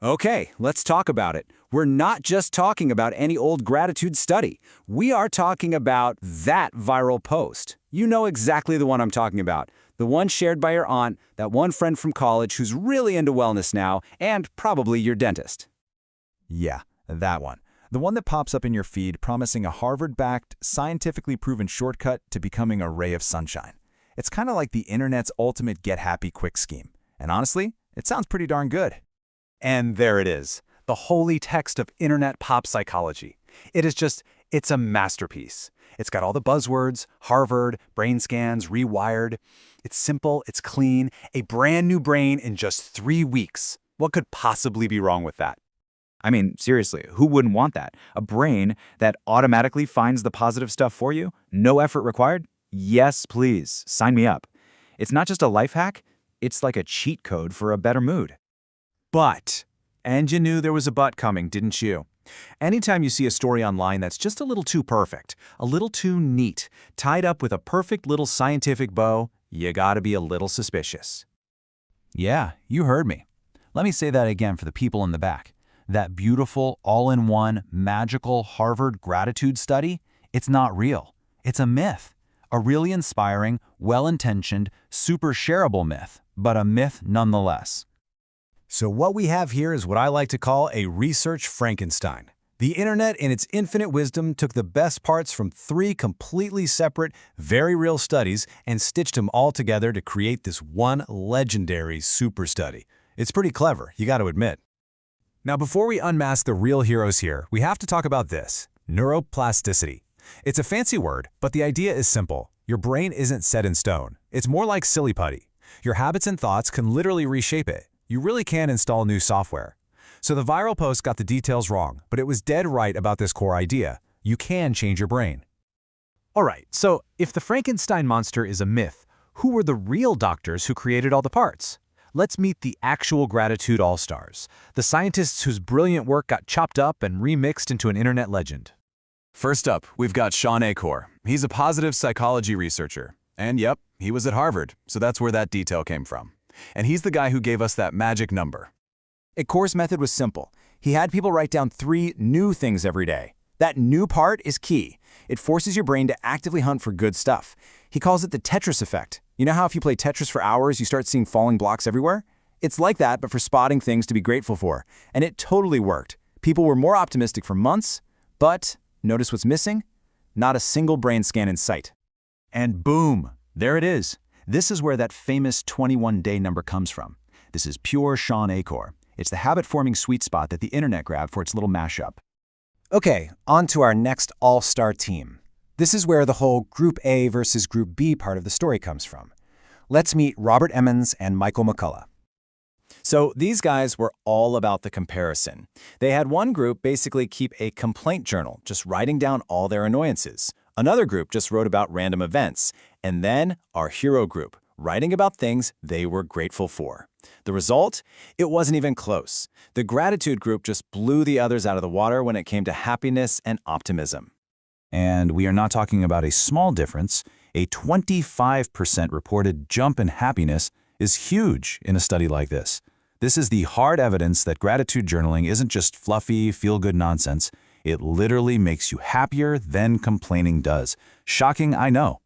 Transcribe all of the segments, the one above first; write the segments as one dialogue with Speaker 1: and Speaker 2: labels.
Speaker 1: Okay, let's talk about it. We're not just talking about any old gratitude study. We are talking about that viral post. You know exactly the one I'm talking about. The one shared by your aunt, that one friend from college who's really into wellness now, and probably your dentist.
Speaker 2: Yeah, that one. The one that pops up in your feed promising a Harvard-backed, scientifically proven shortcut to becoming a ray of sunshine. It's kind of like the internet's ultimate get-happy-quick scheme. And honestly, it sounds pretty darn good.
Speaker 3: And there it is, the holy text of internet pop psychology. It's a masterpiece. It's got all the buzzwords, Harvard, brain scans, rewired. It's simple, it's clean, a brand new brain in just 3 weeks. What could possibly be wrong with that?
Speaker 4: I mean, seriously, who wouldn't want that? A brain that automatically finds the positive stuff for you? No effort required? Yes, please. Sign me up. It's not just a life hack, it's like a cheat code for a better mood.
Speaker 3: But, and you knew there was a but coming, didn't you? Anytime you see a story online that's just a little too perfect, a little too neat, tied up with a perfect little scientific bow, you gotta be a little suspicious.
Speaker 2: Yeah, you heard me. Let me say that again for the people in the back. That beautiful, all-in-one, magical Harvard gratitude study, it's not real. It's a myth. A really inspiring, well-intentioned, super shareable myth, but a myth nonetheless.
Speaker 5: So what we have here is what I like to call a research Frankenstein. The internet, in its infinite wisdom, took the best parts from 3 completely separate, very real studies and stitched them all together to create this one legendary super study. It's pretty clever, you got to admit. Now, before we unmask the real heroes here, we have to talk about this: neuroplasticity. It's a fancy word, but the idea is simple. Your brain isn't set in stone. It's more like silly putty. Your habits and thoughts can literally reshape it. You really can install new software. So the viral post got the details wrong, but it was dead right about this core idea. You can change your brain.
Speaker 3: All right, so if the Frankenstein monster is a myth, who were the real doctors who created all the parts? Let's meet the actual gratitude all-stars, the scientists whose brilliant work got chopped up and remixed into an internet legend.
Speaker 6: First up, we've got Shawn Achor. He's a positive psychology researcher. And yep, he was at Harvard, so that's where that detail came from. And he's the guy who gave us that magic number.
Speaker 1: Acor's method was simple. He had people write down 3 new things every day. That new part is key. It forces your brain to actively hunt for good stuff. He calls it the Tetris effect. You know how if you play Tetris for hours, you start seeing falling blocks everywhere? It's like that, but for spotting things to be grateful for. And it totally worked. People were more optimistic for months, but notice what's missing? Not a single brain scan in sight.
Speaker 2: And boom, there it is. This is where that famous 21-day number comes from. This is pure Shawn Achor. It's the habit-forming sweet spot that the internet grabbed for its little mashup.
Speaker 5: Okay, on to our next all-star team. This is where the whole Group A versus Group B part of the story comes from. Let's meet Robert Emmons and Michael McCullough.
Speaker 1: So these guys were all about the comparison. They had one group basically keep a complaint journal, just writing down all their annoyances. Another group just wrote about random events. And then our hero group, writing about things they were grateful for. The result? It wasn't even close. The gratitude group just blew the others out of the water when it came to happiness and optimism.
Speaker 2: And we are not talking about a small difference. A 25% reported jump in happiness is huge in a study like this. This is the hard evidence that gratitude journaling isn't just fluffy, feel-good nonsense. It literally makes you happier than complaining does. Shocking, I know.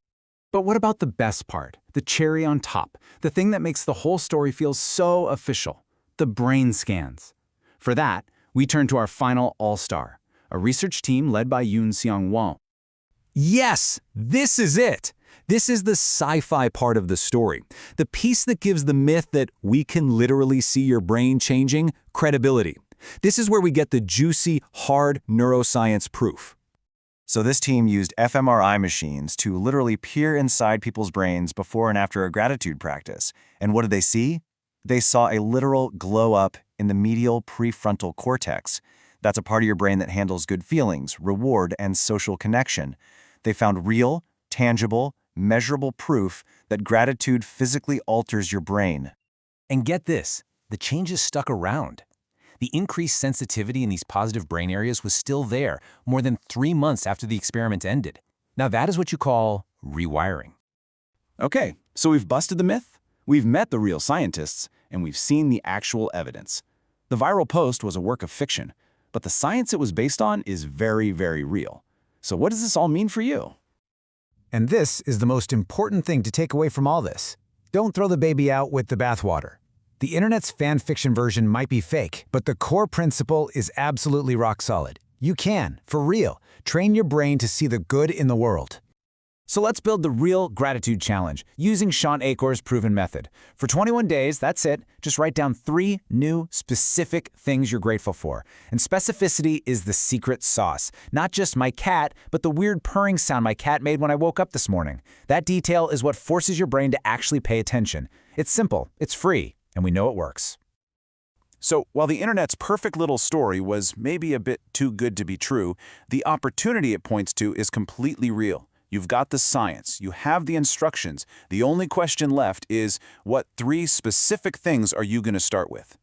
Speaker 3: But what about the best part, the cherry on top, the thing that makes the whole story feel so official, the brain scans? For that, we turn to our final all-star, a research team led by Yoon-Seong Won.
Speaker 5: Yes, this is it. This is the sci-fi part of the story, the piece that gives the myth that we can literally see your brain changing credibility. This is where we get the juicy, hard neuroscience proof.
Speaker 7: So this team used fMRI machines to literally peer inside people's brains before and after a gratitude practice. And what did they see? They saw a literal glow up in the medial prefrontal cortex. That's a part of your brain that handles good feelings, reward, and social connection. They found real, tangible, measurable proof that gratitude physically alters your brain.
Speaker 5: And get this, the changes stuck around. The increased sensitivity in these positive brain areas was still there more than 3 months after the experiment ended. Now that is what you call rewiring.
Speaker 1: Okay, so we've busted the myth, we've met the real scientists, and we've seen the actual evidence.
Speaker 2: The viral post was a work of fiction, but the science it was based on is very, very real. So what does this all mean for you?
Speaker 5: And this is the most important thing to take away from all this. Don't throw the baby out with the bathwater. The internet's fan fiction version might be fake, but the core principle is absolutely rock solid. You can, for real, train your brain to see the good in the world.
Speaker 1: So let's build the real gratitude challenge using Shawn Achor's proven method. For 21 days, that's it. Just write down 3 new, specific things you're grateful for. And specificity is the secret sauce. Not just my cat, but the weird purring sound my cat made when I woke up this morning. That detail is what forces your brain to actually pay attention. It's simple, it's free, and we know it works.
Speaker 2: So, while the internet's perfect little story was maybe a bit too good to be true, the opportunity it points to is completely real. You've got the science, you have the instructions. The only question left is, what 3 specific things are you going to start with?